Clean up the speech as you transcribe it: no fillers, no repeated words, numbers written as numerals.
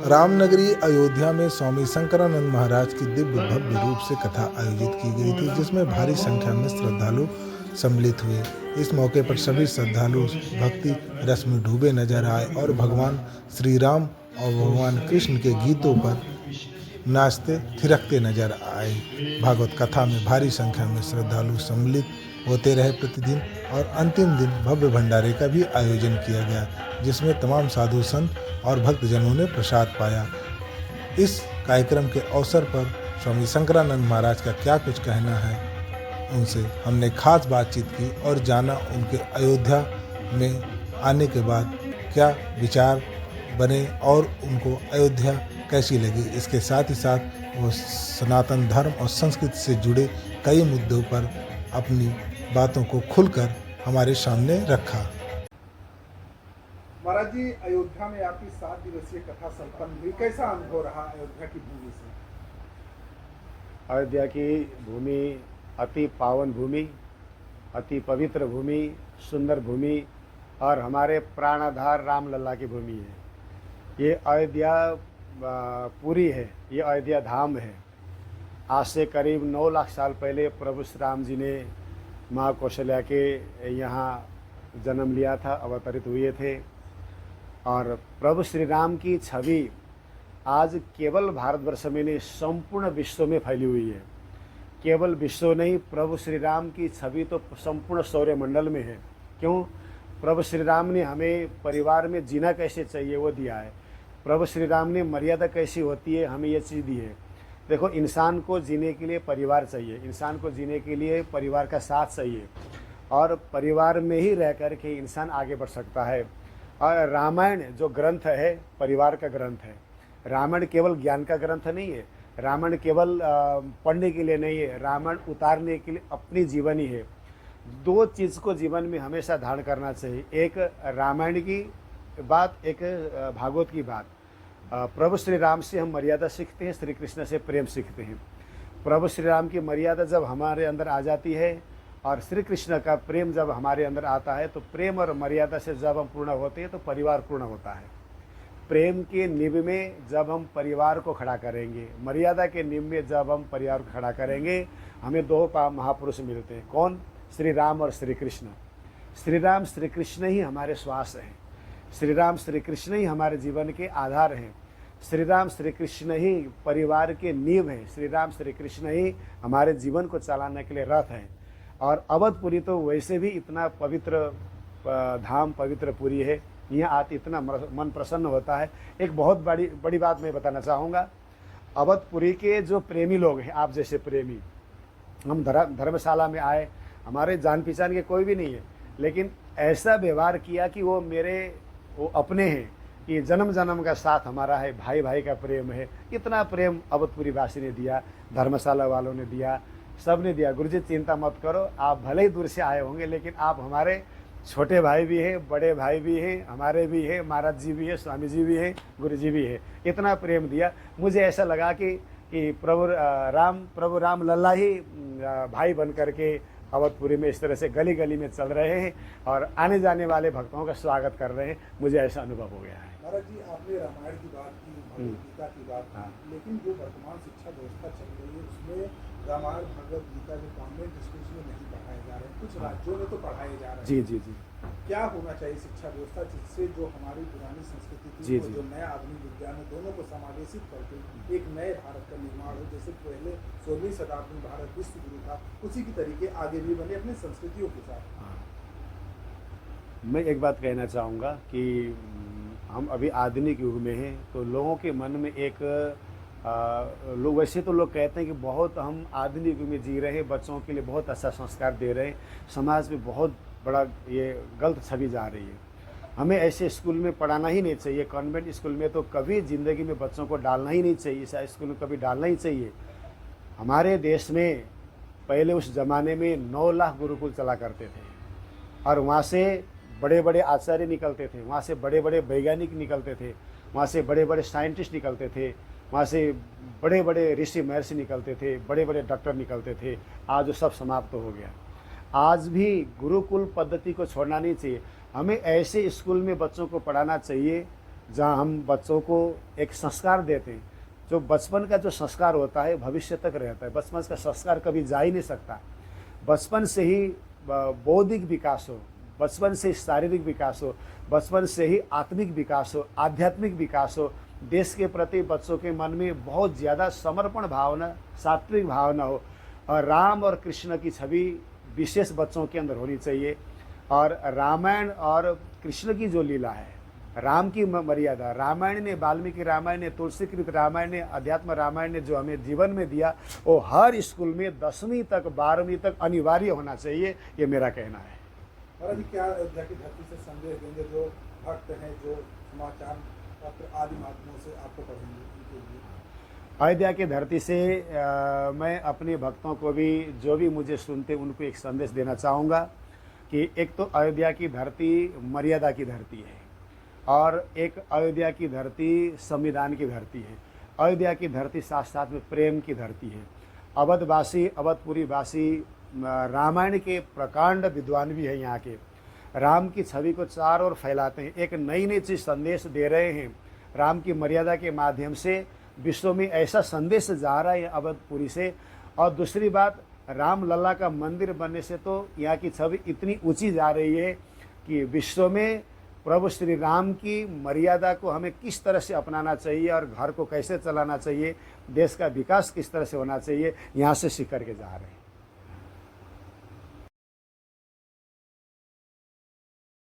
रामनगरी अयोध्या में स्वामी शंकरानंद महाराज की दिव्य भव्य रूप से कथा आयोजित की गई थी, जिसमें भारी संख्या में श्रद्धालु सम्मिलित हुए। इस मौके पर सभी श्रद्धालु भक्ति रस में डूबे नजर आए और भगवान श्री राम और भगवान कृष्ण के गीतों पर नाचते थिरकते नजर आए। भागवत कथा में भारी संख्या में श्रद्धालु सम्मिलित होते रहे प्रतिदिन, और अंतिम दिन भव्य भंडारे का भी आयोजन किया गया, जिसमें तमाम साधु संत और भक्तजनों ने प्रसाद पाया। इस कार्यक्रम के अवसर पर स्वामी शंकरानंद महाराज का क्या कुछ कहना है, उनसे हमने खास बातचीत की और जाना उनके अयोध्या में आने के बाद क्या विचार बने और उनको अयोध्या कैसी लगी। इसके साथ ही साथ वो सनातन धर्म और संस्कृति से जुड़े कई मुद्दों पर अपनी बातों को खुलकर हमारे सामने रखा। महाराज जी, अयोध्या में आपकी 7 दिवसीय कथा संपन्न हुई, कैसा अनुभव रहा अयोध्या की भूमि से? अयोध्या की भूमि अति पावन भूमि, अति पवित्र भूमि, सुंदर भूमि और हमारे प्राणाधार रामलला की भूमि है। ये अयोध्या पुरी है, ये अयोध्या धाम है। आज से करीब 9 लाख साल पहले प्रभु श्री राम जी ने माँ कौशल्या के यहाँ जन्म लिया था, अवतरित हुए थे। और प्रभु श्री राम की छवि आज केवल भारतवर्ष में नहीं, संपूर्ण विश्व में फैली हुई है। केवल विश्व नहीं, प्रभु श्री राम की छवि तो संपूर्ण सौरमंडल में है। क्यों? प्रभु श्री राम ने हमें परिवार में जीना कैसे चाहिए वो दिया है। प्रभु श्री राम ने मर्यादा कैसी होती है हमें ये चीज़ दी है। देखो, इंसान को जीने के लिए परिवार चाहिए, इंसान को जीने के लिए परिवार का साथ चाहिए, और परिवार में ही रह कर के इंसान आगे बढ़ सकता है। और रामायण जो ग्रंथ है परिवार का ग्रंथ है। रामायण केवल ज्ञान का ग्रंथ नहीं है, रामायण केवल पढ़ने के लिए नहीं है, रामायण उतारने के लिए अपनी जीवनी है। 2 चीज़ को जीवन में हमेशा धारण करना चाहिए, एक रामायण की बात, एक भागवत की बात। प्रभु श्री राम से हम मर्यादा सीखते हैं, श्री कृष्ण से प्रेम सीखते हैं। प्रभु श्री राम की मर्यादा जब हमारे अंदर आ जाती है और श्री कृष्ण का प्रेम जब हमारे अंदर आता है, तो प्रेम और मर्यादा से जब हम पूर्ण होते हैं तो परिवार पूर्ण होता है। प्रेम के नींव में जब हम परिवार को खड़ा करेंगे, मर्यादा के नींव में जब हम परिवार को खड़ा करेंगे, हमें 2 महापुरुष मिलते हैं। कौन? श्री राम और श्री कृष्ण। श्री राम श्री कृष्ण ही हमारे श्वास हैं, श्री राम श्री कृष्ण ही हमारे जीवन के आधार हैं, श्री राम श्री कृष्ण ही परिवार के नींव हैं, श्री राम श्री कृष्ण ही हमारे जीवन को चलाने के लिए रथ हैं। और अवधपुरी तो वैसे भी इतना पवित्र धाम, पवित्र पुरी है, यहाँ आते इतना मन प्रसन्न होता है। एक बहुत बड़ी बात मैं बताना चाहूँगा। अवधपुरी के जो प्रेमी लोग हैं, आप जैसे प्रेमी, हम धर्मशाला में आए, हमारे जान पहचान के कोई भी नहीं है, लेकिन ऐसा व्यवहार किया कि वो अपने हैं, कि जन्म जन्म का साथ हमारा है, भाई भाई का प्रेम है। इतना प्रेम अवधपुरी वासी ने दिया, धर्मशाला वालों ने दिया, सब ने दिया। गुरुजी चिंता मत करो, आप भले ही दूर से आए होंगे, लेकिन आप हमारे छोटे भाई भी हैं, बड़े भाई भी हैं, हमारे भी हैं, महाराज जी भी हैं, स्वामी जी भी हैं, गुरु जी भी हैं। इतना प्रेम दिया। मुझे ऐसा लगा कि प्रभु राम लल्ला ही भाई बन करके अवधपुरी में इस तरह से गली गली में चल रहे हैं और आने जाने वाले भक्तों का स्वागत कर रहे हैं। मुझे ऐसा अनुभव हो गया है। महाराज जी, आपने रामायण की बात की, भगवद गीता की बात की, लेकिन जो वर्तमान शिक्षा व्यवस्था चल रही है उसमें रामायण भगवद गीता जो कॉन्वेंट स्कूल्स में नहीं पढ़ाए जा रहे हैं, कुछ राज्यों में तो पढ़ाए जा रहे हैं। जी जी जी। क्या होना चाहिए शिक्षा व्यवस्था जिससे जो हमारी पुरानी संस्कृति थी और जो नया आधुनिक विज्ञान है, दोनों को समावेशित करके एक नए भारत का निर्माण हो। जैसे पहले 16वीं शताब्दी में भारत विश्व गुरु था, उसी की तरीके आगे भी बने अपनी संस्कृतियों के साथ। मैं एक बात कहना चाहूँगा कि हम अभी आधुनिक युग में हैं, तो लोगों के मन में एक लोग, वैसे तो लोग कहते हैं कि बहुत हम आधुनिक युग में जी रहे हैं, बच्चों के लिए बहुत अच्छा संस्कार दे रहे हैं, समाज में बहुत बड़ा ये गलत छवि जा रही है। हमें ऐसे स्कूल में पढ़ाना ही नहीं चाहिए। कॉन्वेंट स्कूल में तो कभी ज़िंदगी में बच्चों को डालना ही नहीं चाहिए, ऐसा स्कूल में कभी डालना ही चाहिए। हमारे देश में पहले उस ज़माने में 9 लाख गुरुकुल चला करते थे, और वहाँ से बड़े बड़े आचार्य निकलते थे, वहाँ से बड़े बड़े वैज्ञानिक निकलते थे, वहाँ से बड़े बड़े साइंटिस्ट निकलते थे, वहाँ से बड़े बड़े ऋषि महर्षि निकलते थे, बड़े बड़े डॉक्टर निकलते थे। आज वो सब समाप्त हो गया। आज भी गुरुकुल पद्धति को छोड़ना नहीं चाहिए। हमें ऐसे स्कूल में बच्चों को पढ़ाना चाहिए जहाँ हम बच्चों को एक संस्कार देते हैं। जो बचपन का जो संस्कार होता है भविष्य तक रहता है, बचपन का संस्कार कभी जा ही नहीं सकता। बचपन से ही बौद्धिक विकास हो, बचपन से ही शारीरिक विकास हो, बचपन से ही आत्मिक विकास हो, आध्यात्मिक विकास हो। देश के प्रति बच्चों के मन में बहुत ज़्यादा समर्पण भावना, सात्विक भावना हो, और राम और कृष्ण की छवि विशेष बच्चों के अंदर होनी चाहिए। और रामायण और कृष्ण की जो लीला है, राम की मर्यादा, रामायण ने, वाल्मीकि रामायण ने, तुलसीकृत रामायण ने, अध्यात्म रामायण ने जो हमें जीवन में दिया, वो हर स्कूल में 10वीं तक 12वीं तक अनिवार्य होना चाहिए, ये मेरा कहना है। महाराज जी, क्या अयोध्या की धरती से संदेश देंगे जो भक्त हैं, जो समाचार पत्र आदि माध्यमों से आपको पढ़ेंगे उनके लिए? अयोध्या की धरती से मैं अपने भक्तों को भी, जो भी मुझे सुनते, उनको एक संदेश देना चाहूँगा कि एक तो अयोध्या की धरती मर्यादा की धरती है, और एक अयोध्या की धरती संविधान की धरती है। अयोध्या की धरती साथ साथ में प्रेम की धरती है। अवधवासी, अवधपुरी वासी रामायण के प्रकांड विद्वान भी हैं यहाँ के। राम की छवि को चारों ओर फैलाते हैं, एक नई नई चीज संदेश दे रहे हैं। राम की मर्यादा के माध्यम से विश्व में ऐसा संदेश जा रहा है अवधपुरी से। और दूसरी बात, राम लल्ला का मंदिर बनने से तो यहाँ की छवि इतनी ऊंची जा रही है कि विश्व में प्रभु श्री राम की मर्यादा को हमें किस तरह से अपनाना चाहिए, और घर को कैसे चलाना चाहिए, देश का विकास किस तरह से होना चाहिए, यहाँ से सीख करके जा रहे हैं।